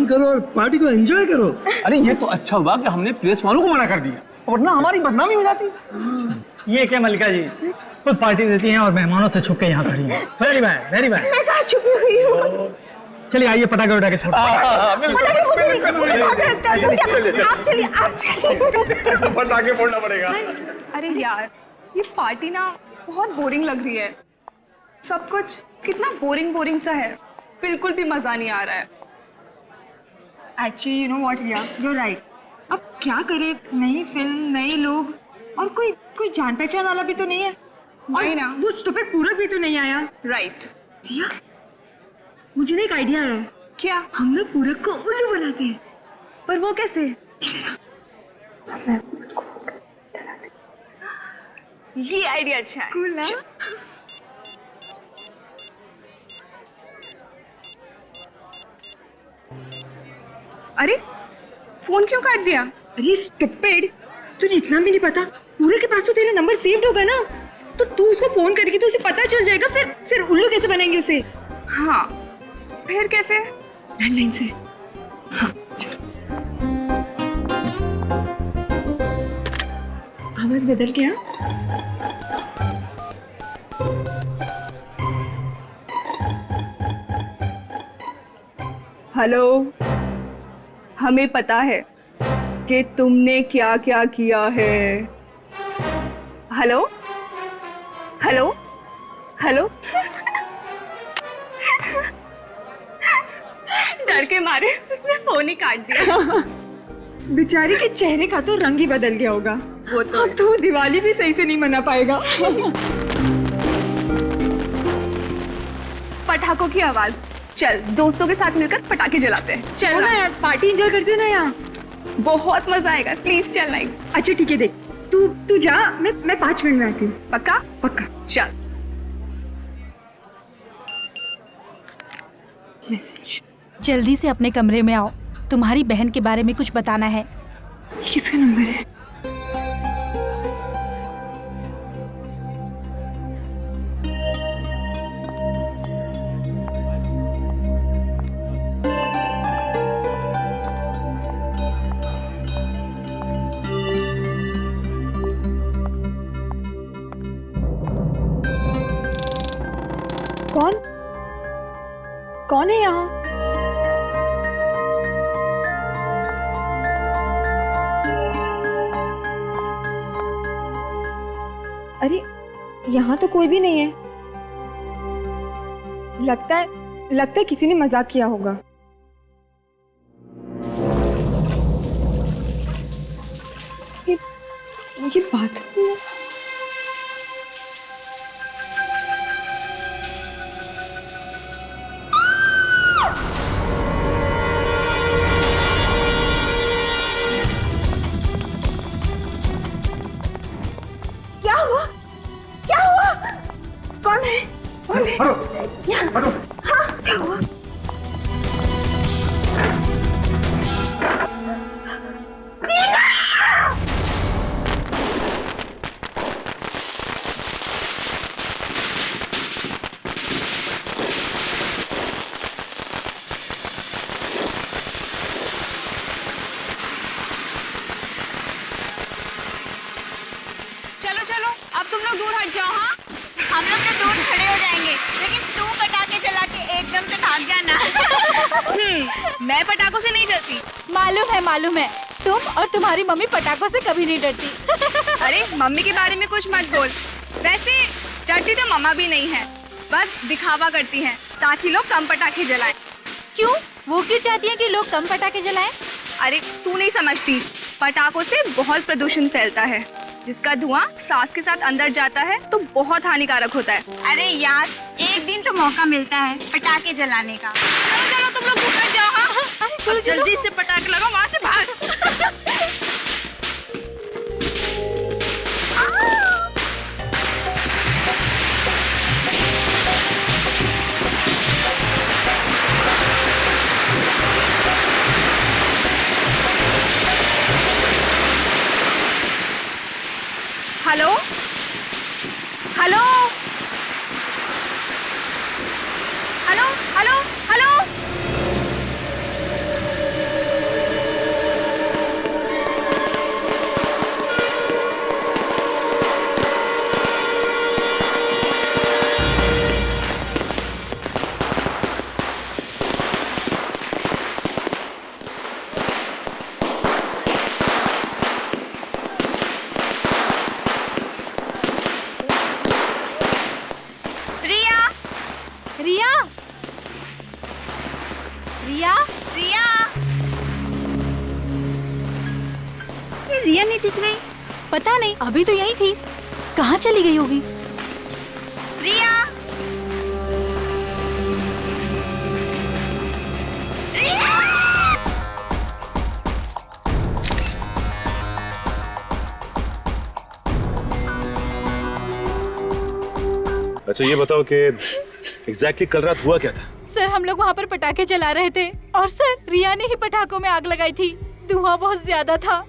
बंद करो और पार्टी को एंजॉय करो। अरे ये तो अच्छा हुआ कि हमने प्रेस वालों को मना कर दिया, वरना हमारी बदनामी हो जाती। ये क्या मल्लिका जी, खुद पार्टी देती हैं और मेहमानों से छुप के यहाँ खड़ी हैं। Very bad, very bad. मैं कहाँ छुपी हुई हूँ? चलिए आइए पटाखे उठा के छोड़ो। पटाखे मुझे नहीं, मुझे बहुत लगता है। आप चलिए, आप चलिए। पटाखे फोड़ना पड़ेगा। अरे यार, ये पार्टी ना बहुत बोरिंग लग रही है। सब कुछ कितना बोरिंग बोरिंग सा है, बिल्कुल भी मजा नहीं आ रहा है। Actually you know what Riya, you are right. अब क्या करे, नई फिल्म, नए लोग, और कोई जान पहचान वाला भी तो नहीं है। नहीं ना। वो स्टूपिड पूरक भी तो नहीं आया। राइट। रिया, मुझे ना एक आइडिया है। क्या? हम ना पूरक को उल्लू बनाते हैं। पर वो कैसे? ये आइडिया अच्छा है। कूल ना? अरे फोन क्यों काट दिया? अरे स्टूपिड, तुझे इतना भी नहीं पता, पूरक के पास तो तेरा नंबर सेव्ड होगा ना, तो तू उसको फोन करेगी तो उसे पता चल जाएगा। फिर उल्लू कैसे बनाएंगे उसे? हाँ, फिर कैसे? लैंडलाइन से। हाँ, आवाज बदल गया। हेलो, हमें पता है कि तुमने क्या क्या किया है। Hello hello hello. डर के मारे उसने फोन ही काट दिया। बेचारी के चेहरे का तो रंग ही बदल गया होगा। वो तो अब तो दिवाली भी सही से नहीं मना पाएगा। पटाखों की आवाज। चल दोस्तों के साथ मिलकर पटाखे जलाते हैं। चल ना यार, पार्टी एंजॉय करते हैं ना यहाँ। बहुत मजा आएगा, प्लीज चल नाइक। अच्छा ठीक है, देख तू जा, मैं 5 मिनट में आती हूँ। पक्का? पक्का। चल। मैसेज। जल्दी से अपने कमरे में आओ, तुम्हारी बहन के बारे में कुछ बताना है। ये किसका नंबर है? कौन है यहाँ? अरे यहाँ तो कोई भी नहीं है। लगता है किसी ने मजाक किया होगा। ये बाथरूम में मैं पटाखों से नहीं डरती। मालूम है, तुम और तुम्हारी मम्मी पटाखों से कभी नहीं डरती। अरे मम्मी के बारे में कुछ मत बोल। वैसे डरती तो मम्मा भी नहीं है, बस दिखावा करती हैं ताकि लोग कम पटाखे जलाएं। क्यों? वो क्यों चाहती हैं कि लोग कम पटाखे जलाएं? अरे तू नहीं समझती, पटाखों से बहुत प्रदूषण फैलता है, जिसका धुआं सांस के साथ अंदर जाता है तो बहुत हानिकारक होता है। अरे यार, एक दिन तो मौका मिलता है पटाखे जलाने का। चलो चलो तुम लोग ऊपर जाओ। हाँ जल्दी से पटाखे लगाओ, वहाँ से भाग। Hello hello hello hello hello Riya नहीं दिख रही। पता नहीं, अभी तो यही थी, कहाँ चली गई होगी। रिया, अच्छा ये बताओ कि एग्जैक्टली कल रात हुआ क्या था? सर हम लोग वहाँ पर पटाखे जला रहे थे और सर रिया ने ही पटाखों में आग लगाई थी। धुआं बहुत ज्यादा था।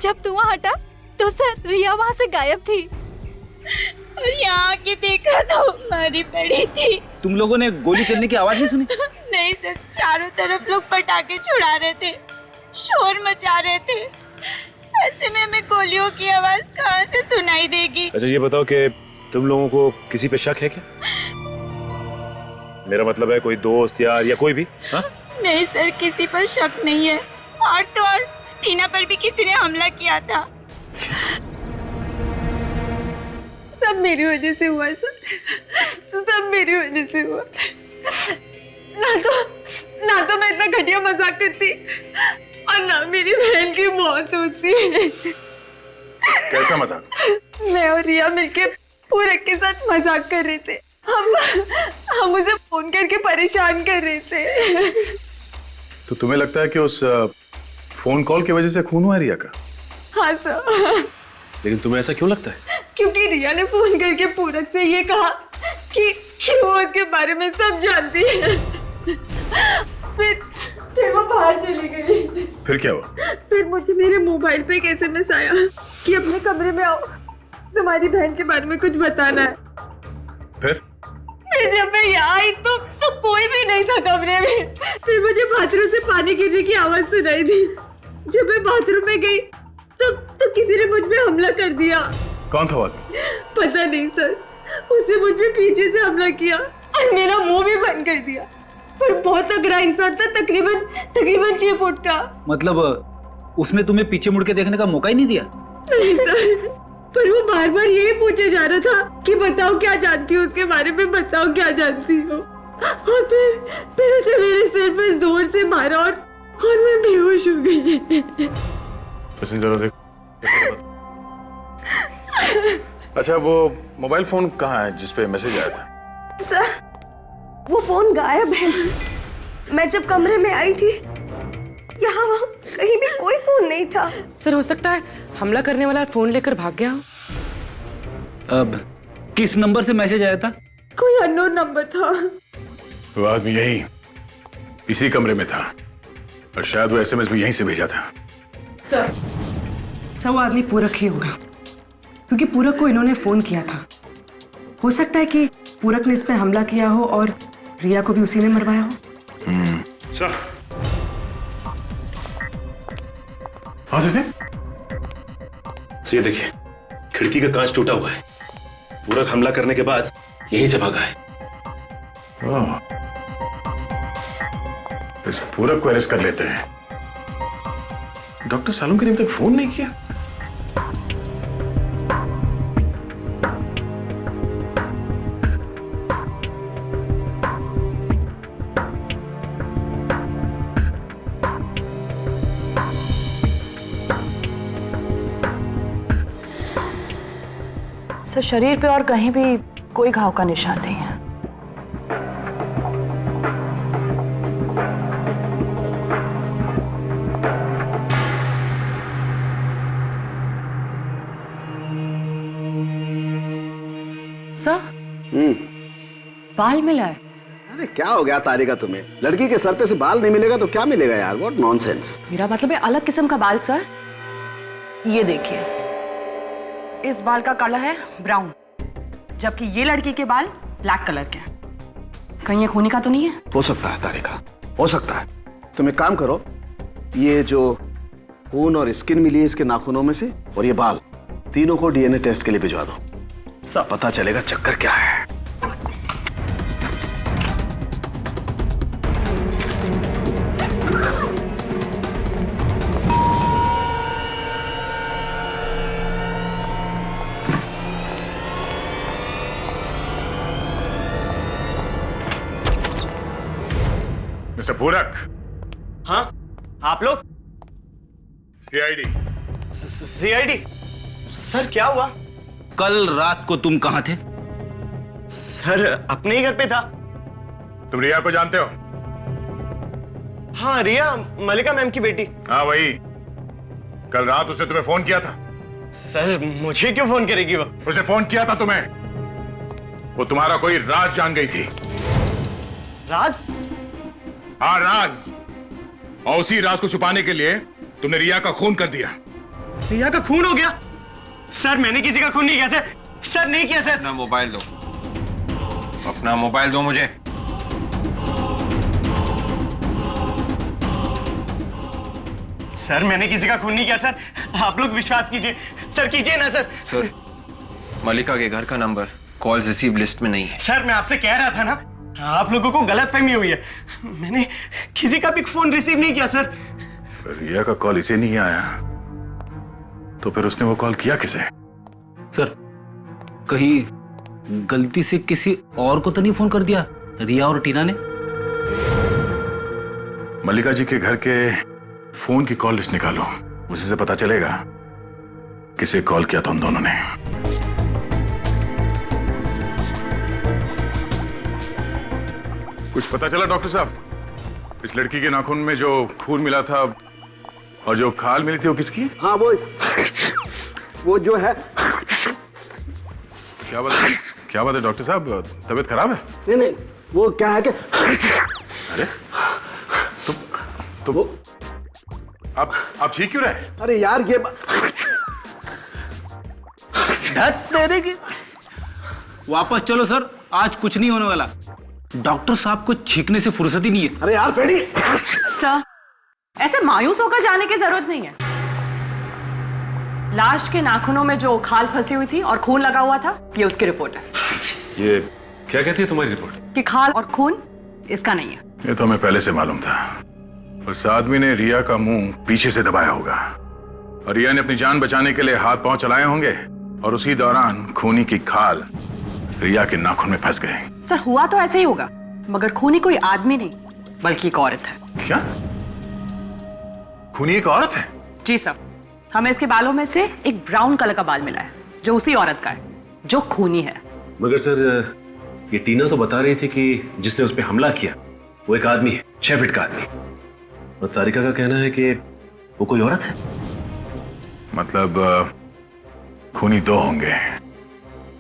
जब धुआं हटा तो सर रिया वहाँ से गायब थी। और यहाँ आके देखा तो मारी पड़ी थी। तुम लोगों ने गोली चलने की आवाज नहीं सुनी? नहीं सर, चारों तरफ लोग पटाखे छुड़ा रहे थे, शोर मचा रहे थे। ऐसे में हमें गोलियों की आवाज कहाँ से सुनाई देगी? अच्छा ये बताओ कि तुम लोगों को किसी पे शक है क्या? मेरा मतलब है कोई दोस्त यार या कोई भी? हाँ? नहीं सर, किसी पर शक नहीं है। और तो और टीना पर भी किसी ने हमला किया था। सब मेरी वजह से हुआ सर, सब मेरी वजह से हुआ। ना तो मैं इतना घटिया मजाक करती और ना मेरी बहन की मौत होती। कैसा मजाक? मैं और रिया मिलके पूरक के साथ मजाक कर रहे थे। हम उसे फोन करके परेशान कर रहे थे। तो तुम्हें लगता है कि उस फोन कॉल की वजह से खून हुआ रिया का? हाँ सर। लेकिन तुम्हें ऐसा क्यों लगता है? क्योंकि रिया ने फोन करके पूरक से ये कहा कि वो उसके बारे में सब जानती है। फिर वो बाहर चली गई। फिर क्या हुआ? फिर मुझे मेरे मोबाइल पे एक SMS आया कि अपने कमरे में आओ, तुम्हारी बहन के बारे में कुछ बताना है। फिर जब मैं यहाँ आई तो कोई भी नहीं था कमरे में। फिर मुझे बाथरूम से पानी गिरने की आवाज सुनाई दी। जब मैं बाथरूम में गई तो किसी ने मुझ पे हमला कर दिया। कौन था वो? पता नहीं सर, उसने मुझ पे पीछे से हमला किया और मेरा मुंह भी बंद कर दिया। पर बहुत तगड़ा इंसान था, तकरीबन 6 फुट का। मतलब उसने तुम्हें पीछे मुड़ के देखने का मौका ही नहीं दिया? नहीं सर, पर वो बार बार यही पूछे जा रहा था कि बताओ क्या जानती हो उसके बारे में, बताओ क्या जानती हो। और फिर उसे मेरे सिर पे जोर से मारा और मैं बेहोश हो गई। जरा देख। अच्छा वो मोबाइल फोन कहाँ है जिसपे मैसेज आया था? सर वो फोन गायब है। मैं जब कमरे में आई थी यहाँ वहाँ कहीं भी कोई फोन नहीं था। सर हो सकता है हमला करने वाला फोन लेकर भाग गया हो। अब किस नंबर से मैसेज आया था? कोई अननोन नंबर था। वो आदमी यही इसी कमरे में था और शायद वो SMS भी यहीं से भेजा था। सर वो आदमी पूरक ही होगा, क्योंकि पूरक को इन्होंने फोन किया था। हो सकता है कि पूरक ने इस पे हमला किया हो और रिया को भी उसी ने मरवाया हो। सर हाँ सर, ये देखिए खिड़की का कांच टूटा हुआ है। पूरक हमला करने के बाद यहीं से भागा है। इस पूरक को अरेस्ट कर लेते हैं। डॉक्टर सालुंके ने अभी तक फोन नहीं किया। सर शरीर पे और कहीं भी कोई घाव का निशान नहीं है। सर बाल मिला है। अरे क्या हो गया तारिका तुम्हें? लड़की के सर पे से बाल नहीं मिलेगा तो क्या मिलेगा यार? What nonsense. मेरा मतलब है अलग किस्म का बाल सर। ये देखिए, इस बाल का कलर है ब्राउन, जबकि ये लड़की के बाल ब्लैक कलर के हैं। कहीं ये खूनी का तो नहीं है? हो सकता है तारिका, हो सकता है। तुम एक काम करो, ये जो खून और स्किन मिली है इसके नाखूनों में से और ये बाल, तीनों को DNA टेस्ट के लिए भिजवा दो। सब पता चलेगा चक्कर क्या है। मिस्टर पूरक। हाँ आप लोग? CID सीआईडी सर, क्या हुआ? कल रात को तुम कहां थे? सर अपने ही घर पे था। तुम रिया को जानते हो? हाँ, रिया मलिका मैम की बेटी। हाँ वही। कल रात उसने तुम्हें फोन किया था। सर मुझे क्यों फोन करेगी वो? उसे फोन किया था तुम्हें। वो तुम्हारा कोई राज जान गई थी। राज? हाँ राज। और उसी राज को छुपाने के लिए तुमने रिया का खून कर दिया। रिया का खून हो गया? सर मैंने किसी का खून नहीं किया सर। सर नहीं किया सर। अपना मोबाइल दो, अपना मोबाइल दो मुझे। सर मैंने किसी का खून नहीं किया सर। आप लोग विश्वास कीजिए सर, कीजिए ना सर। सर मलिका के घर का नंबर कॉल रिसीव लिस्ट में नहीं है। सर मैं आपसे कह रहा था ना, आप लोगों को गलतफहमी हुई है। मैंने किसी का भी फोन रिसीव नहीं किया सर। रिया का कॉल इसे नहीं आया तो फिर उसने वो कॉल किया किसे? सर कहीं गलती से किसी और को तो नहीं फोन कर दिया रिया और टीना ने? मल्लिका जी के घर के फोन की कॉल लिस्ट निकालो, उसी से पता चलेगा किसे कॉल किया था उन दोनों ने। कुछ पता चला डॉक्टर साहब? इस लड़की के नाखून में जो खून मिला था और जो खाल मिली थी वो किसकी? हाँ वो जो है। क्या बात है डॉक्टर साहब, तबीयत खराब है? नहीं वो क्या है कि अरे तो आप ठीक क्यों रहे? अरे यार ये तेरे की वापस चलो सर, आज कुछ नहीं होने वाला। डॉक्टर साहब को छींकने से फुर्सत ही नहीं है। अरे यार पेड़ी। सर ऐसे मायूस होकर जाने की जरूरत नहीं है। लाश के नाखूनों में जो खाल फंसी हुई थी और खून लगा हुआ था, ये उसकी रिपोर्ट है। ये क्या कहती है तुम्हारी रिपोर्ट? कि खाल और खून इसका नहीं है। ये तो हमें पहले से मालूम था। उस आदमी ने रिया का मुंह पीछे से दबाया होगा और रिया ने अपनी जान बचाने के लिए हाथ पांव चलाए होंगे और उसी दौरान खूनी की खाल रिया के नाखून में फंस गए। सर हुआ तो ऐसे ही होगा, मगर खूनी कोई आदमी नहीं बल्कि एक औरत है। क्या? खूनी एक औरत है? जी सर, हमें इसके बालों में से एक ब्राउन कलर का बाल मिला है जो उसी औरत का है जो खूनी है। मगर सर ये टीना तो बता रही थी कि जिसने उस पर हमला किया वो एक आदमी है, 6 फीट का आदमी, और तारिका का कहना है कि वो कोई औरत है। मतलब खूनी 2 होंगे,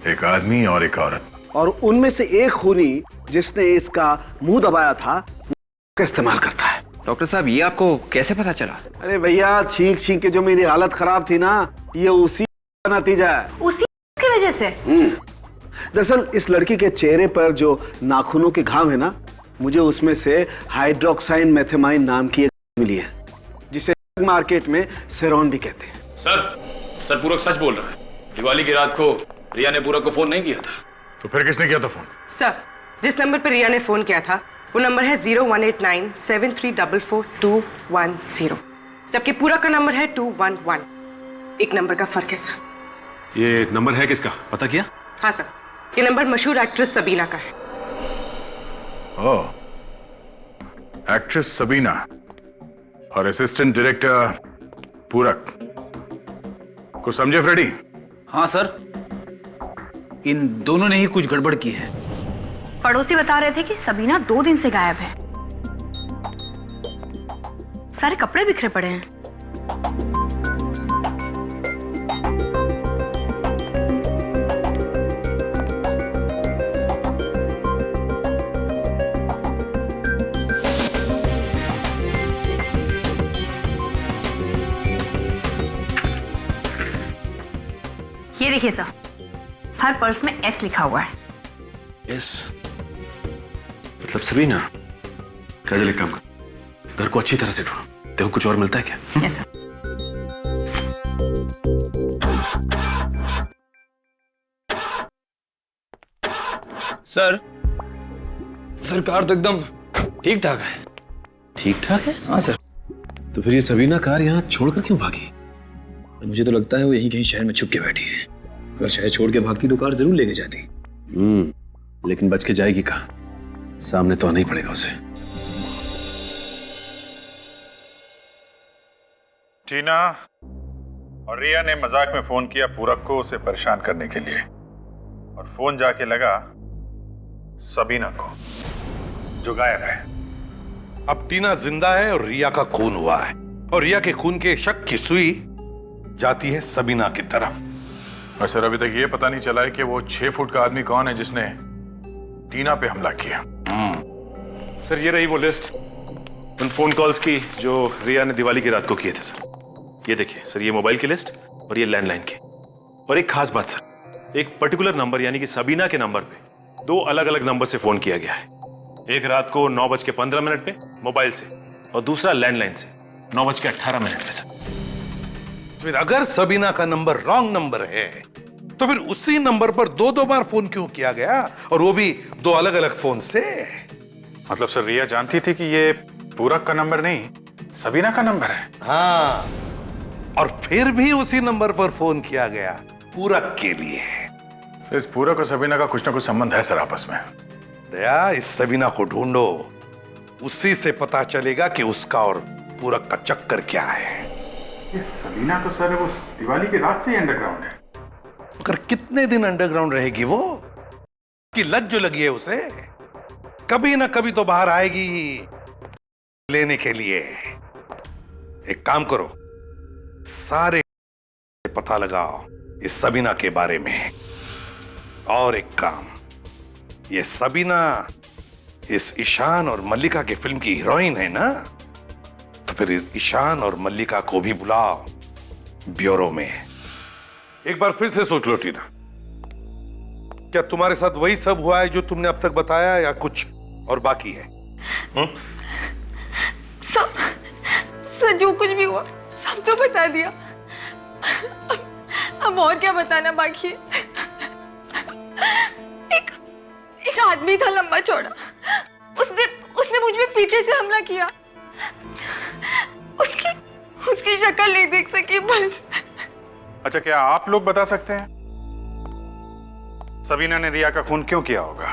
एक आदमी और एक औरत। और उनमें से एक खूनी जिसने इसका मुंह दबाया था का इस्तेमाल करता है। डॉक्टर साहब ये आपको कैसे पता चला? अरे भैया छींक छींक के जो मेरी हालत खराब थी ना, ये उसी का नतीजा है। उसी की वजह से? दरअसल इस लड़की के चेहरे पर जो नाखूनों के घाव है ना, मुझे उसमें से हाइड्रोक्साइन मेथेमाइन नाम की एक मिली है जिसे मार्केट में सेरॉन भी कहते हैं। सर पूरक सच बोल रहा है। दिवाली की रात को रिया ने पूरक को फोन नहीं किया था। तो फिर किसने किया था फोन? सर जिस नंबर पर रिया ने फोन किया था वो नंबर है 018973442210, जबकि पूरक का नंबर है 211। एक नंबर का फर्क है सर। ये नंबर है किसका, पता किया? हाँ सर, ये नंबर मशहूर एक्ट्रेस सबीना का है। ओह, एक्ट्रेस सबीना और असिस्टेंट डायरेक्टर पूरक को समझे फ्रेडी? हाँ सर, इन दोनों ने ही कुछ गड़बड़ की है। पड़ोसी बता रहे थे कि सबीना 2 दिन से गायब है। सारे कपड़े बिखरे पड़े हैं। ये देखिए सर, हर पर्स में एस लिखा हुआ है। यस, मतलब सबीना, काजल एक काम कर, घर को अच्छी तरह से ढूंढो, देखो कुछ और मिलता है क्या? Yes sir. सर सरकार तो एकदम ठीक ठाक है। ठीक ठाक है? हाँ सर। तो फिर ये सबीना कार यहाँ छोड़कर क्यों भागी? मुझे तो लगता है वो यहीं कहीं शहर में छुप के बैठी है। अगर शहर छोड़ के भागती तो कार जरूर लेके जाती। लेकिन बच के जाएगी कहाँ? सामने तो आना ही पड़ेगा उसे। टीना, और रिया ने मजाक में फोन किया पूरक को उसे परेशान करने के लिए, और फोन जाके लगा सबीना को, जो गायब है। अब टीना जिंदा है और रिया का खून हुआ है, और रिया के खून के शक की सुई जाती है सबीना की तरफ। और सर अभी तक ये पता नहीं चला है कि वो 6 फुट का आदमी कौन है जिसने टीना पे हमला किया। सर ये रही वो लिस्ट उन फोन कॉल्स की जो रिया ने दिवाली की रात को किए थे सर। ये देखिए सर, ये मोबाइल की लिस्ट और ये लैंडलाइन की। और एक खास बात सर, एक पर्टिकुलर नंबर यानी कि सबीना के नंबर पे 2 अलग अलग नंबर से फोन किया गया है। एक रात को 9:15 पे मोबाइल से, और दूसरा लैंडलाइन से 9:18 पे सर। फिर अगर सबीना का नंबर रॉन्ग नंबर है तो फिर उसी नंबर पर 2-2 बार फोन क्यों किया गया, और वो भी 2 अलग अलग फोन से? मतलब सर रिया जानती थी कि ये पूरक का नंबर नहीं, सबीना का नंबर है। हाँ, और फिर भी उसी नंबर पर फोन किया गया पूरक के लिए। तो इस पूरक और सबीना का कुछ ना कुछ संबंध है सर आपस में। दया, इस सबीना को ढूंढो, उसी से पता चलेगा कि उसका और पूरक का चक्कर क्या है। ये सबीना तो सर वो दिवाली की रात से ही अंडरग्राउंड है। मगर कितने दिन अंडरग्राउंड रहेगी वो? कि लत जो लगी है उसे, कभी ना कभी तो बाहर आएगी ही लेने के लिए। एक काम करो, सारे पता लगाओ इस सबीना के बारे में। और एक काम, ये सबीना इस ईशान और मल्लिका की फिल्म की हीरोइन है ना, तो फिर ईशान और मल्लिका को भी बुलाओ ब्यूरो में। एक बार फिर से सोच लो टीना, क्या तुम्हारे साथ वही सब हुआ है जो तुमने अब तक बताया, या कुछ और बाकी है? सब जो कुछ भी हुआ सब तो बता दिया, अब और क्या बताना बाकी है? एक आदमी था लंबा चौड़ा, उसने मुझ पे पीछे से हमला किया। उसकी शक्ल नहीं देख सकी बस। अच्छा, क्या आप लोग बता सकते हैं सबीना ने रिया का खून क्यों किया होगा?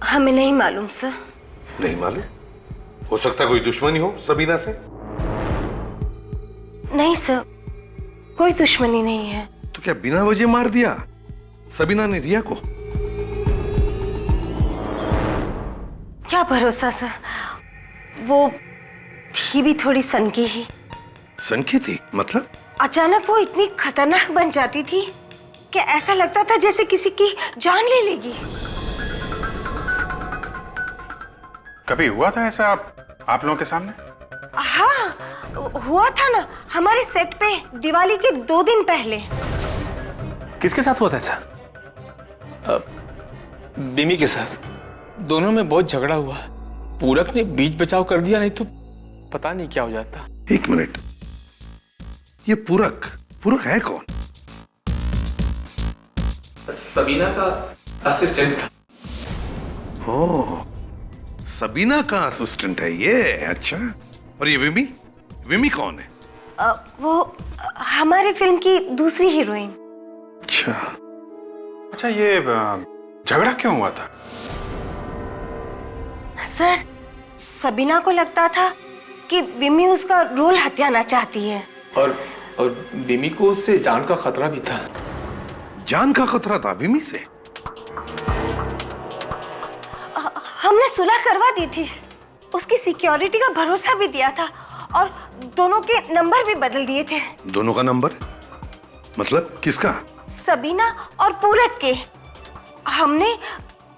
हमें नहीं मालूम सर। नहीं मालूम? हो सकता है कोई दुश्मनी हो सबीना से? नहीं सर, कोई दुश्मनी नहीं है। तो क्या बिना वजह मार दिया सबीना ने रिया को? क्या भरोसा सर, वो थी भी थोड़ी सनकी ही। सनकी थी मतलब? अचानक वो इतनी खतरनाक बन जाती थी कि ऐसा लगता था जैसे किसी की जान ले लेगी। कभी हुआ था ऐसा आप लोगों के सामने? हाँ, हुआ था ना, हमारे सेट पे दिवाली के 2 दिन पहले। किसके साथ हुआ था ऐसा? बिमी के साथ। दोनों में बहुत झगड़ा हुआ। पूरक ने बीच बचाव कर दिया, नहीं तो पता नहीं क्या हो जाता। एक मिनट, ये पूरक है कौन? सबीना का असिस्टेंट था। ओह, सबीना का असिस्टेंट है ये? अच्छा, और ये विमी कौन है? वो हमारी फिल्म की दूसरी हीरोइन। अच्छा, ये झगड़ा क्यों हुआ था? सर, सबीना को लगता था कि विमी उसका रोल हथियाना चाहती है, और विमी को उससे जान का खतरा भी था। जान का खतरा था विमी से? हमने सुलह करवा दी थी, उसकी सिक्योरिटी का भरोसा भी दिया था, और दोनों के नंबर भी बदल दिए थे। दोनों का नंबर मतलब किसका? सबीना और पूरक के। हमने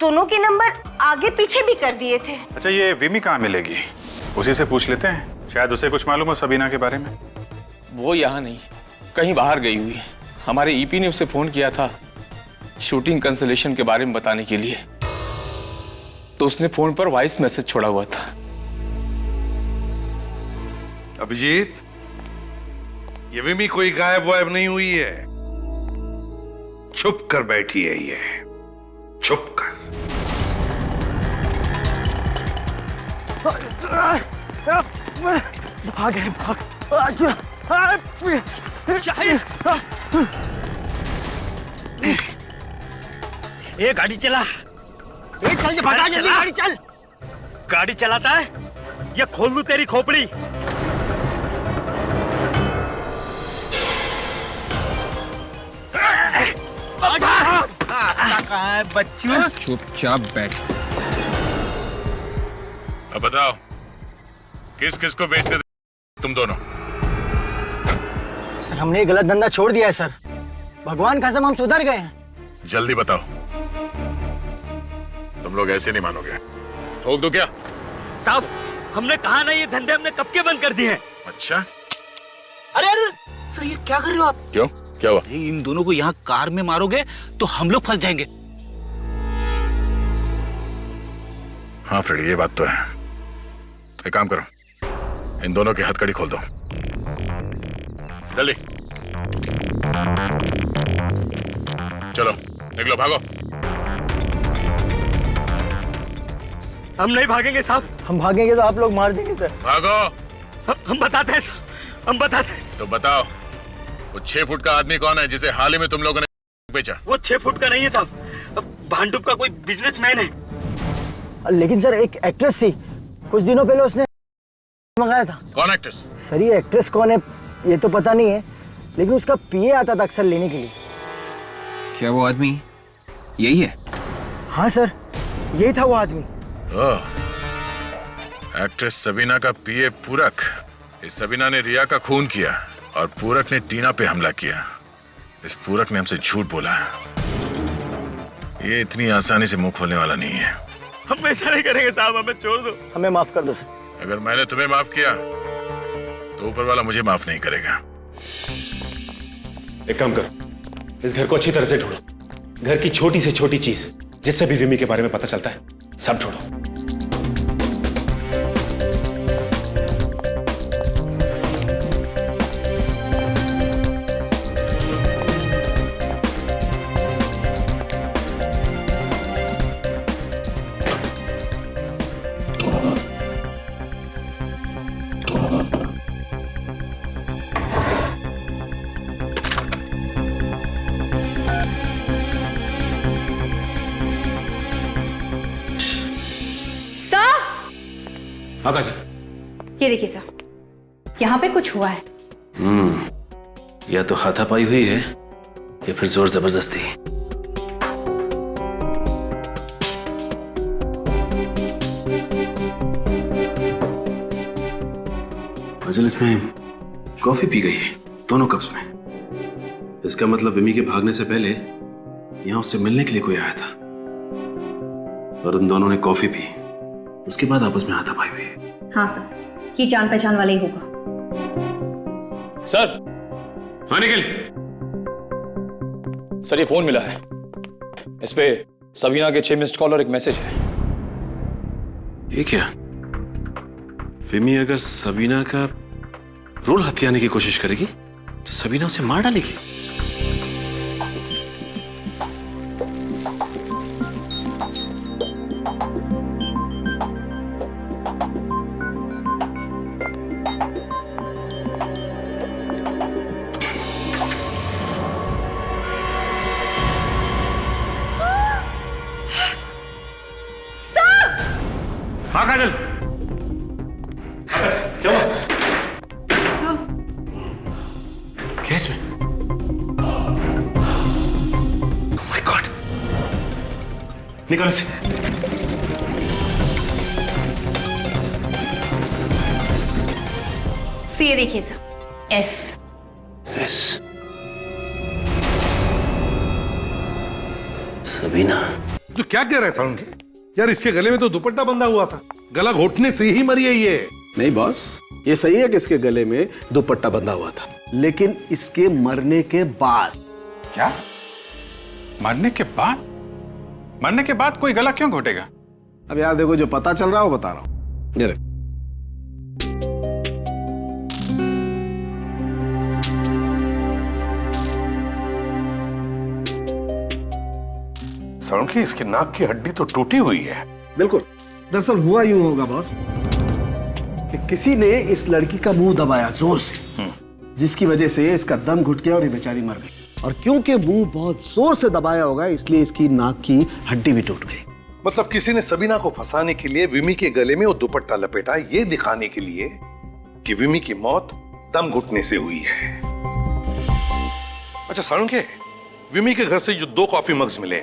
दोनों के नंबर आगे पीछे भी कर दिए थे। अच्छा, ये विमी कहाँ मिलेगी? उसी से पूछ लेते हैं, शायद उसे कुछ मालूम हो सबीना के बारे में। वो यहाँ नहीं, कहीं बाहर गई हुई है। हमारे ईपी ने उसे फोन किया था शूटिंग कैंसलेशन के बारे में बताने के लिए, तो उसने फोन पर वॉइस मैसेज छोड़ा हुआ था। अभिजीत, ये विमी कोई गायब वायब नहीं हुई है, छुप कर बैठी है ये, छुप कर। भाग। ये गाड़ी चला, ये चल भगा जल्दी, गाड़ी चल। गाड़ी चलाता है या खोल लूं तेरी खोपड़ी? कहाँ है बच्चू? चुपचाप बैठ। अब बताओ किस किस को बेचते थे तुम दोनों? सर हमने ये गलत धंधा छोड़ दिया है सर, भगवान कसम हम सुधर गए हैं। जल्दी बताओ, तुम लोग ऐसे नहीं मानोगे। ठोक दो क्या? साहब हमने कहा ना ये धंधे हमने कब के बंद कर दिए हैं। अच्छा, अरे अरे सर ये क्या कर रहे हो आप? क्यों, क्या हुआ? इन दोनों को यहाँ कार में मारोगे तो हम लोग फंस जाएंगे। हाँ फ्रेडी, ये बात तो है। एक काम करो, इन दोनों की हथकड़ी खोल दो जल्दी। चलो निकलो, भागो। हम नहीं भागेंगे साहब। हम भागेंगे तो आप लोग मार देंगे सर। भागो। हम बताते हैं, हम बताते हैं। तो बताओ, वो 6 फुट का आदमी कौन है जिसे हाल ही में तुम लोगों ने बेचा? वो 6 फुट का नहीं है साहब, भांडुप का कोई बिजनेसमैन है। लेकिन सर एक एक्ट्रेस थी, कुछ दिनों पहले उसने मंगाया था। कौन एक्ट्रेस? सर ये एक्ट्रेस कौन है ये तो पता नहीं है, लेकिन उसका पीए आता था अक्सर लेने के लिए। क्या वो आदमी यही है? हाँ सर यही था वो आदमी। एक्ट्रेस सबीना का पीए पूरक। इस सबीना ने रिया का खून किया और पूरक ने टीना पे हमला किया। इस पूरक ने हमसे झूठ बोला। ये इतनी आसानी से मुंह खोलने वाला नहीं है। हम ऐसा नहीं करेंगे साहब, हमें छोड़ दो। हमें माफ कर दो सर। अगर मैंने तुम्हें माफ किया तो ऊपर वाला मुझे माफ नहीं करेगा। एक काम करो, इस घर को अच्छी तरह से ढूंढो। घर की छोटी से छोटी चीज जिससे भी विमी के बारे में पता चलता है सब ढूंढो। आकाश, ये देखिए सर, यहाँ पे कुछ हुआ है। या तो हाथापाई हुई है या फिर जोर जबरदस्ती। अजल इसमें कॉफी पी गई है दोनों कप्स में। इसका मतलब विमी के भागने से पहले यहां उससे मिलने के लिए कोई आया था और उन दोनों ने कॉफी पी, उसके बाद आपस में हाथापाई हुई। हाँ सर, ये जान पहचान वाला ही होगा। सर। हाँ निखिल। सर ये फोन मिला है, इस पे सबीना के 6 मिस्ड कॉल और एक मैसेज है। ये क्या? विमी अगर सबीना का रोल हथियाने की कोशिश करेगी तो सबीना उसे मार डालेगी। हाँ काजल, क्या हुआ? क्या इसमें? Oh my God! निकालो इसे। ये देखिए सर, एस। एस। सबीना। तो क्या कह रहा है साउंड के? यार इसके गले में तो दुपट्टा बंधा हुआ था, गला घोटने से ही मरी है ये। नहीं बॉस, ये सही है कि इसके गले में दुपट्टा बंधा हुआ था, लेकिन इसके मरने के बाद। क्या? मरने के बाद? मरने के बाद कोई गला क्यों घोटेगा? अब यार देखो, जो पता चल रहा है वो बता रहा हूं। ये देखो, साउंड की इसकी नाक की हड्डी तो टूटी हुई है। बिल्कुल। दरअसल हुआ यूं होगा बॉस कि किसी ने इस लड़की का मुंह दबाया जोर से, जिसकी वजह से इसका दम घुट गया और ये बेचारी मर गई। और क्योंकि मुंह बहुत जोर से दबाया होगा, इसलिए इसकी नाक की हड्डी भी टूट गई। मतलब किसी ने सबीना को फंसाने के लिए विमी के गले में वो दुपट्टा लपेटा, ये दिखाने के लिए कि विमी की मौत दम घुटने से हुई है। अच्छा साउंड के, विमी के घर से जो 2 कॉफी मग्स मिले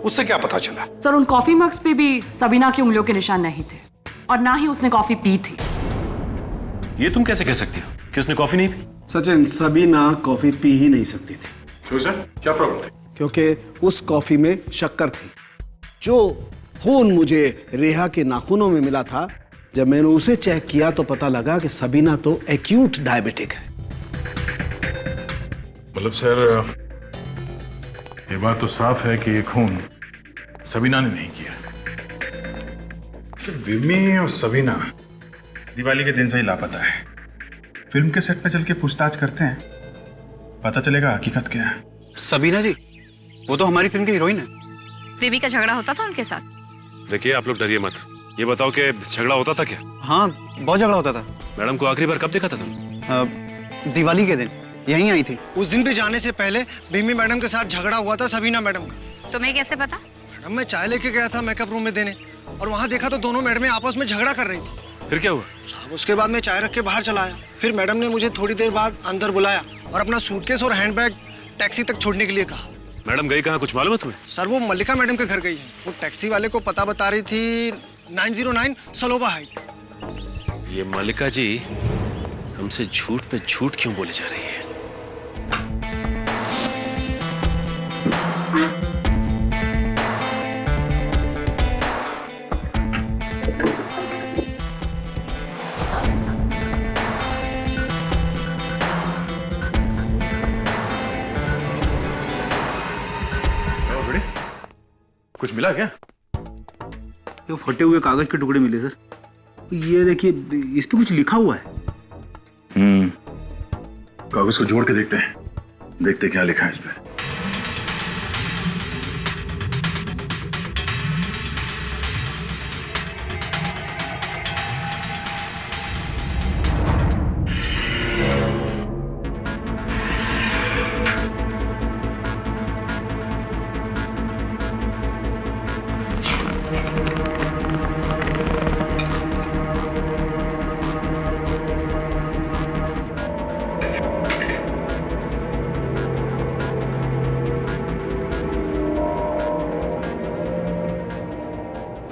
उससे क्या पता चला? सर उन कॉफी मग्स पे भी सबीना की उंगलियों के निशान नहीं थे और ना ही उसने कॉफी पी थी। ये तुम कैसे कह सकती हो कि उसने कॉफी नहीं पी? सचिन, सबीना कॉफी पी ही नहीं सकती थी। क्यों सर, क्या प्रॉब्लम थी? क्योंकि उस कॉफी में शक्कर थी। जो खून मुझे रेहा के नाखूनों में मिला था, जब मैंने उसे चेक किया तो पता लगा कि सबीना तो एक्यूट डायबिटिक है। मतलब सर, ये बात तो साफ है कि ये खून सबीना ने नहीं किया। सिर्फ विमी और सबीना दिवाली के दिन से ही लापता है। फिल्म के सेट पे चल के पूछताछ करते हैं, पता चलेगा हकीकत क्या है। सबीना जी, वो तो हमारी फिल्म की हीरोइन है। विमी का झगड़ा होता था उनके साथ? देखिए आप लोग डरिए मत, ये बताओ कि झगड़ा होता था क्या? हाँ, बहुत झगड़ा होता था। मैडम को आखिरी बार कब देखा था तुम? दिवाली के दिन यहीं आई थी। उस दिन पे जाने से पहले भीमी मैडम के साथ झगड़ा हुआ था सबीना मैडम का। तुम्हें कैसे पता? मैडम, मैं चाय लेके गया था मेकअप रूम में देने, और वहाँ देखा तो दोनों मैडमें आपस में झगड़ा कर रही थी। फिर क्या हुआ? साहब, उसके बाद मैं चाय रख के बाहर चला आया। फिर मैडम ने मुझे थोड़ी देर बाद अंदर बुलाया और अपना सूटकेस और हैंडबैग टैक्सी तक छोड़ने के लिए कहा। मैडम गई कहाँ, कुछ मालूम है तुम्हें? सर, वो मल्लिका मैडम के घर गई है। वो टैक्सी वाले को पता बता रही थी 909 सलोबा हाइट। ये मल्लिका जी हमसे झूठ पे झूठ क्यों बोले जा रही है? कुछ मिला क्या? ये फटे हुए कागज के टुकड़े मिले सर। ये देखिए, इस पे कुछ लिखा हुआ है। कागज को जोड़ के देखते हैं, देखते क्या लिखा है इस पे।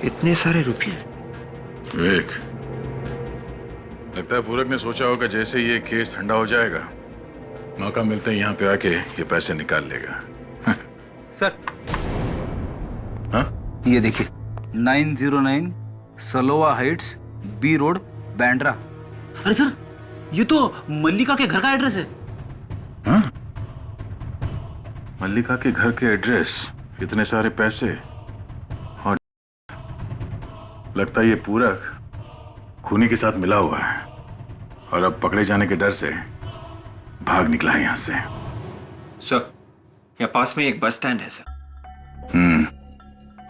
इतने सारे रुपये? विवेक, लगता है पूरक ने सोचा होगा जैसे ये केस ठंडा हो जाएगा, मौका मिलते ही यहाँ पे आके ये पैसे निकाल लेगा। सर, हाँ? ये देखिए, 909 सलोवा हाइट्स, बी रोड, बैंड्रा। अरे सर, ये तो मल्लिका के घर का एड्रेस है। हाँ? मल्लिका के घर के एड्रेस, इतने सारे पैसे, और लगता है ये पूरक खूनी के साथ मिला हुआ है और अब पकड़े जाने के डर से भाग निकला है यहाँ से। सर, यहाँ पास में एक बस स्टैंड है सर।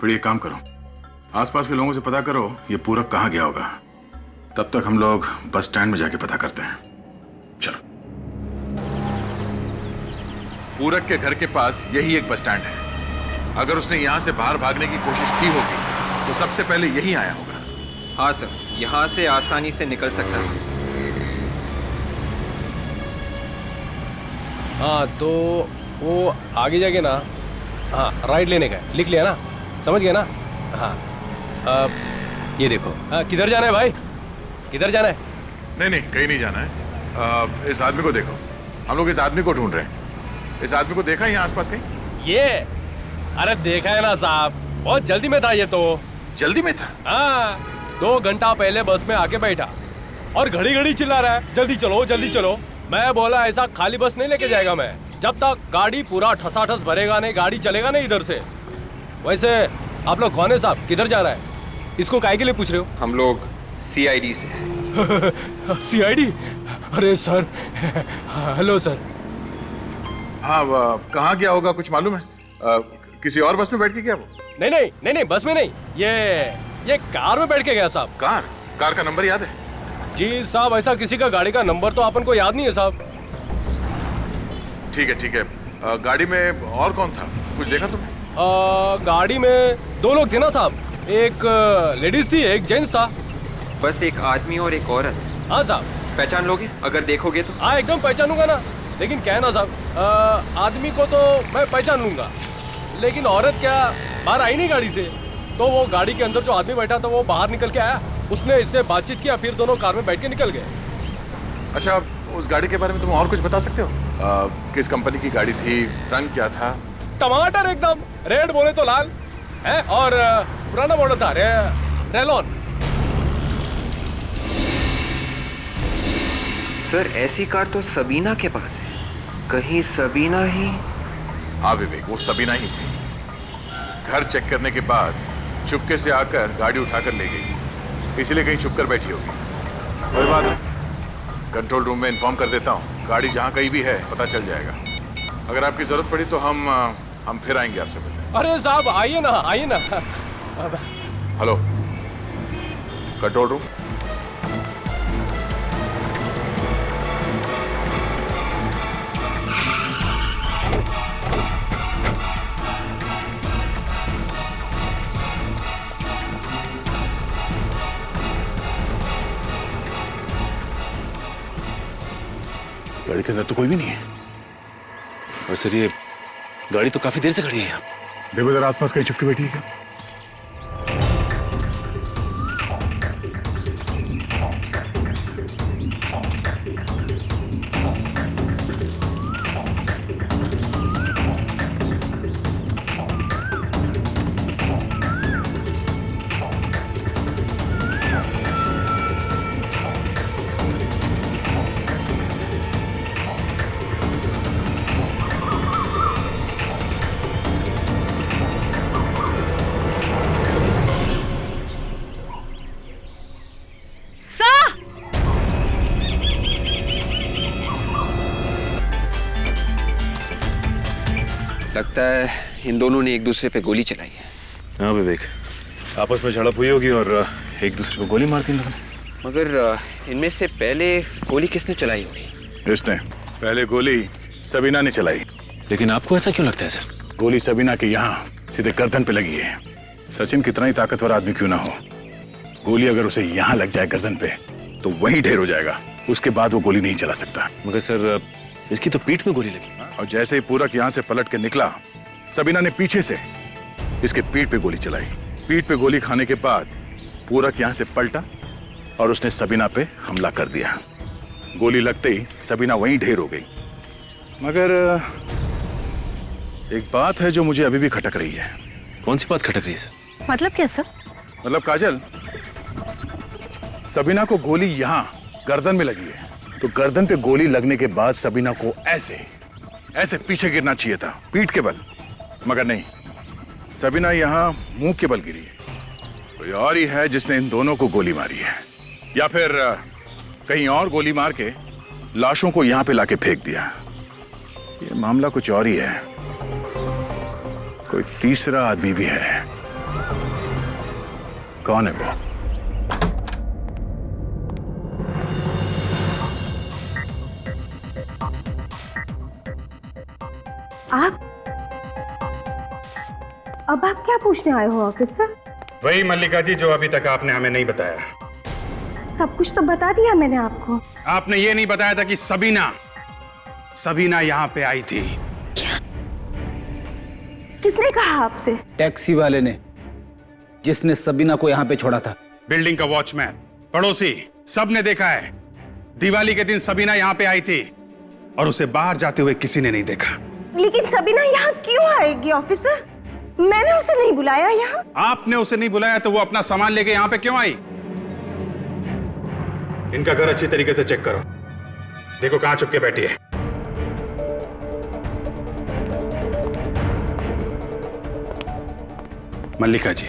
फिर ये काम करो, आसपास के लोगों से पता करो ये पूरक कहाँ गया होगा। तब तक हम लोग बस स्टैंड में जाके पता करते हैं। चलो। पूरक के घर के पास यही एक बस स्टैंड है। अगर उसने यहाँ से बाहर भागने की कोशिश की होगी तो सबसे पहले यही आया होगा। हाँ सर, यहाँ से आसानी से निकल सकता है। हाँ, तो वो आगे जाके ना, हाँ राइट लेने का है, लिख लिया ना, समझ गया ना? हाँ, ये देखो, किधर जाना है भाई, किधर जाना है? नहीं नहीं, कहीं नहीं जाना है। इस आदमी को देखो, हम लोग इस आदमी को ढूंढ रहे हैं। इस आदमी को देखा है यहाँ आसपास कहीं? ये, अरे देखा है ना साहब, बहुत जल्दी में था ये तो। जल्दी में था? हाँ, 2 घंटा पहले बस में आके बैठा और घड़ी घड़ी चिल्ला रहा है, जल्दी चलो जल्दी चलो। मैं बोला ऐसा खाली बस नहीं लेके जाएगा मैं, जब तक गाड़ी पूरा ठसाठस भरेगा नहीं, गाड़ी चलेगा नहीं इधर से। वैसे आप लोग कौन है साहब, किधर जा रहा है? इसको काहे के लिए पूछ रहे हो? हम लोग CID से। CID? अरे सर, हेलो सर। हाँ, कहाँ गया होगा कुछ मालूम है? किसी और बस में बैठ के गया वो? नहीं नहीं नहीं नहीं, बस में नहीं, ये कार में बैठ के गया साहब। कार का नंबर याद है? जी साहब, ऐसा किसी का गाड़ी का नंबर तो अपन को याद नहीं है साहब। ठीक है। गाड़ी में और कौन था, कुछ देखा तुमने? गाड़ी में 2 लोग थे ना साहब, एक लेडीज थी, एक जेंट्स था। बस एक आदमी और एक औरत। हाँ साहब। पहचान लोगे अगर देखोगे तो? हाँ, एकदम पहचानूंगा ना, लेकिन क्या है ना साहब, आदमी को तो मैं पहचान लूंगा, लेकिन औरत क्या बाहर आई नहीं गाड़ी से। तो वो गाड़ी के अंदर जो आदमी बैठा था वो बाहर निकल के आया, उसने इससे बातचीत किया, फिर दोनों कार में बैठ के निकल गए। अच्छा, उस गाड़ी के बारे में तुम और कुछ बता सकते हो? किस कंपनी की गाड़ी थी, रंग क्या था? टमाटर एकदम, रेड बोले तो लाल है, और पुराना मॉडल था रेलॉन। सर ऐसी कार तो सबीना के पास है, कहीं सबीना ही? हाँ विवेक, वो सबीना ही थी। घर चेक करने के बाद चुपके से आकर गाड़ी उठाकर ले गई, इसलिए कहीं छुप कर बैठी होगी। कोई बात नहीं, कंट्रोल रूम में इन्फॉर्म कर देता हूँ, गाड़ी जहाँ कहीं भी है पता चल जाएगा। अगर आपकी जरूरत पड़ी तो हम फिर आएंगे आपसे मिलने। अरे साहब आइए ना, आइए ना। Hello, control room. गाड़ी के अंदर तो कोई भी नहीं है। और सर ये गाड़ी तो काफी देर से खड़ी है। देखो जरा आसपास कहीं छुपके बैठी है क्या? लगता है इन दोनों ने एक दूसरे पे गोली चलाई है। हाँ विवेक, आपस में झड़प हुई होगी और एक दूसरे को गोली मारती लोगों ने। मगर इनमें से पहले गोली किसने चलाई होगी? इसने। पहले गोली सबीना ने चलाई। लेकिन आपको ऐसा क्यों लगता है सर? गोली सबीना के यहाँ सीधे गर्दन पे लगी है। सचिन कितना ही ताकतवर आदमी क्यों ना हो, गोली अगर उसे यहाँ लग जाए गर्दन पे तो वहीं ढेर हो जाएगा, उसके बाद वो गोली नहीं चला सकता। मगर सर इसकी तो पीठ में गोली लगी। और जैसे ही पूरक यहाँ से पलट के निकला, सबीना ने पीछे से इसके पीठ पे गोली चलाई। पीठ पे गोली खाने के बाद पूरक यहाँ से पलटा और उसने सबीना पे हमला कर दिया। गोली लगते ही सबीना वहीं ढेर हो गई। मगर एक बात है जो मुझे अभी भी खटक रही है। कौन सी बात खटक रही है सर? मतलब कैसा? मतलब काजल, सबीना को गोली यहाँ गर्दन में लगी है, तो गर्दन पे गोली लगने के बाद सबीना को ऐसे पीछे गिरना चाहिए था, पीठ के बल। मगर नहीं, सबीना यहाँ मुंह के बल गिरी है। कोई और ही है जिसने इन दोनों को गोली मारी है, या फिर कहीं और गोली मार के लाशों को यहाँ पे लाके फेंक दिया। ये मामला कुछ और ही है। कोई तीसरा आदमी भी है। कौन है वो? आप अब आप क्या पूछने आए हो ऑफिसर? वही मल्लिका जी जो अभी तक आपने हमें नहीं बताया। सब कुछ तो बता दिया मैंने आपको। आपने ये नहीं बताया था कि सबीना यहाँ पे आई थी। क्या? किसने कहा आपसे? टैक्सी वाले ने, जिसने सबीना को यहाँ पे छोड़ा था। बिल्डिंग का वॉचमैन, पड़ोसी, सब ने देखा है। दिवाली के दिन सबीना यहाँ पे आई थी और उसे बाहर जाते हुए किसी ने नहीं देखा। लेकिन सबीना यहाँ क्यों आएगी ऑफिसर? मैंने उसे नहीं बुलाया यहाँ। आपने उसे नहीं बुलाया तो वो अपना सामान लेके यहाँ पे क्यों आई? इनका घर अच्छी तरीके से चेक करो, देखो कहाँ छुप के बैठी है। मल्लिका जी,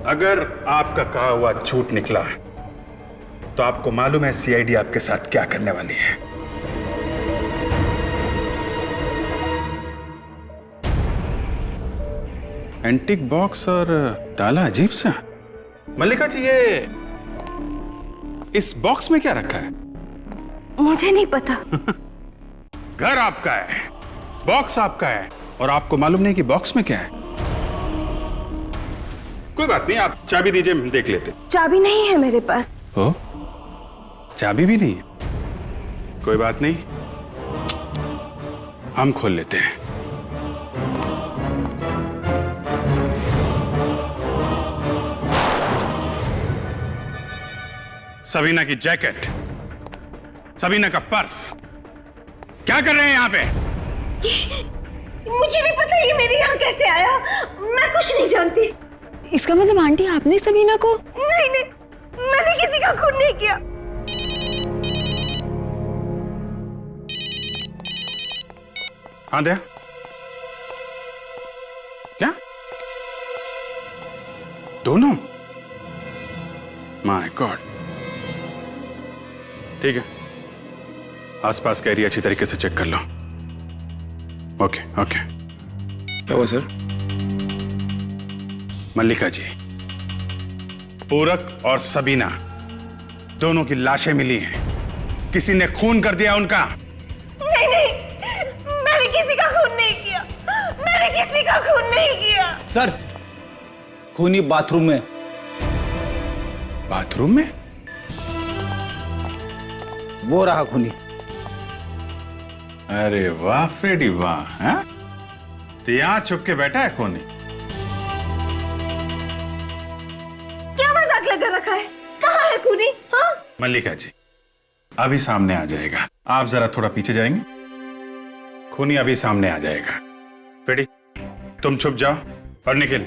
अगर आपका कहा हुआ झूठ निकला तो आपको मालूम है सीआईडी आपके साथ क्या करने वाली है। एंटीक बॉक्स और ताला अजीब सा। मल्लिका जी, ये इस बॉक्स में क्या रखा है? मुझे नहीं पता। घर आपका है, बॉक्स आपका है, और आपको मालूम नहीं कि बॉक्स में क्या है। कोई बात नहीं, आप चाबी दीजिए, हम देख लेते। चाबी नहीं है मेरे पास। ओ, चाबी भी नहीं है? कोई बात नहीं, हम खोल लेते हैं। सबीना की जैकेट, सबीना का पर्स, क्या कर रहे हैं यहाँ पे? मुझे नहीं पता ये मेरे यहाँ कैसे आया। मैं कुछ नहीं जानती। इसका मतलब आंटी आपने सबीना को? नहीं नहीं, मैंने किसी का खून नहीं किया। हाँ दया, क्या दोनों? My God. ठीक है, आसपास का एरिया अच्छी तरीके से चेक कर लो। Okay okay. क्या हुआ सर? मल्लिका जी, पूरक और सबीना दोनों की लाशें मिली हैं। किसी ने खून कर दिया उनका। नहीं नहीं, मैंने किसी का खून नहीं किया। मैंने किसी का खून नहीं किया। सर, खूनी बाथरूम में। बाथरूम में? वो रहा खूनी। अरे वाह फ्रेडी वाह, हैं? तो यहां छुप के बैठा है खूनी। क्या मजाक लगा रखा है? कहाँ है खूनी? हाँ? मल्लिका जी, अभी सामने आ जाएगा। आप जरा थोड़ा पीछे जाएंगे, खूनी अभी सामने आ जाएगा। फ्रेडी, तुम छुप जाओ और निखिल,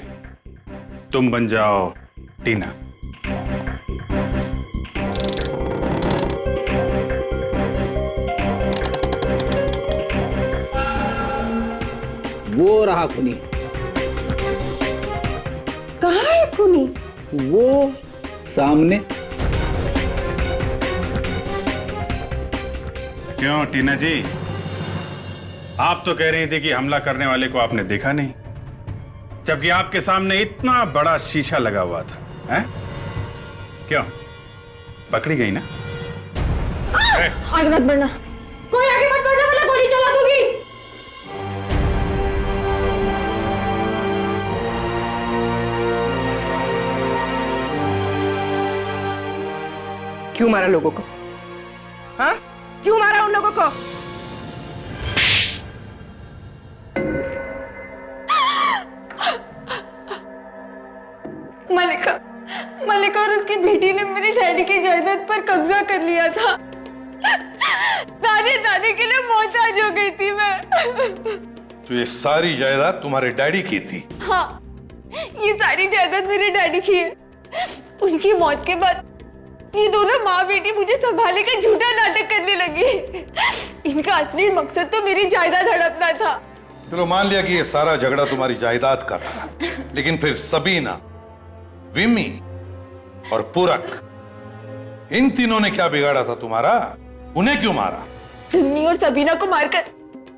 तुम बन जाओ टीना। वो रहा खूनी। कहाँ है खूनी? वो सामने। क्यों टीना जी, आप तो कह रही थी कि हमला करने वाले को आपने देखा नहीं, जबकि आपके सामने इतना बड़ा शीशा लगा हुआ था, हैं? क्यों पकड़ी गई ना? आगे मत बढ़ना। कोई आगे मत बढ़ना वरना गोली चला दूंगी। क्यों मारा लोगों को? हाँ, क्यों मारा उन लोगों को? मलिका और उसकी बेटी ने मेरे डैडी की जायदाद पर कब्जा कर लिया था। दाने दाने के लिए मोहताज हो गई थी मैं। तो ये सारी जायदाद तुम्हारे डैडी की थी? हाँ, ये सारी जायदाद मेरे डैडी की है। उनकी मौत के बाद ये दोनों माँ बेटी मुझे संभालने का झूठा नाटक करने लगी। इनका असली मकसद तो मेरी जायदाद हड़पना था। चलो मान लिया कि ये सारा झगड़ा तुम्हारी जायदाद का था, लेकिन फिर सबीना, विमी और पूरक, इन तीनों ने क्या बिगाड़ा था तुम्हारा? उन्हें क्यों मारा? विमी और सबीना को मारकर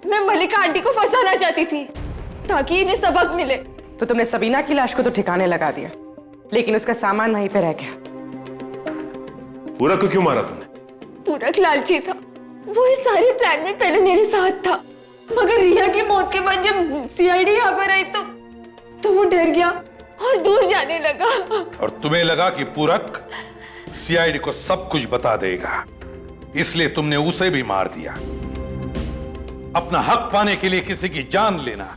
मैं मलिका आंटी को फंसाना चाहती थी ताकि इन्हें सबक मिले। तो तुमने सबीना की लाश को तो ठिकाने लगा दिया, लेकिन उसका सामान वहीं पे रह गया। पूरक को क्यों मारा तुमने? पूरक लालची था। वो इस सारे प्लान में पहले मेरे साथ था, मगर रिया की मौत के बाद जब सीआईडी यहाँ पर आई तो वो डर गया और दूर जाने लगा। और तुम्हें लगा कि पूरक सीआईडी को सब कुछ बता देगा, इसलिए तुमने उसे भी मार दिया। अपना हक पाने के लिए किसी की जान लेना,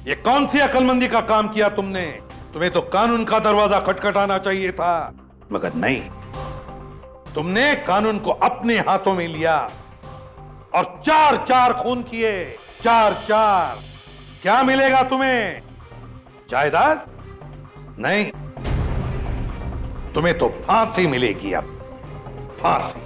ये कौन सी अक्लमंदी का काम किया तुमने? तुम्हें तो कानून का दरवाजा खटखटाना चाहिए था, मगर नहीं। तुमने कानून को अपने हाथों में लिया और 4-4 खून किए। 4-4। क्या मिलेगा तुम्हें? जायदाद? नहीं, तुम्हें तो फांसी मिलेगी। अब फांसी।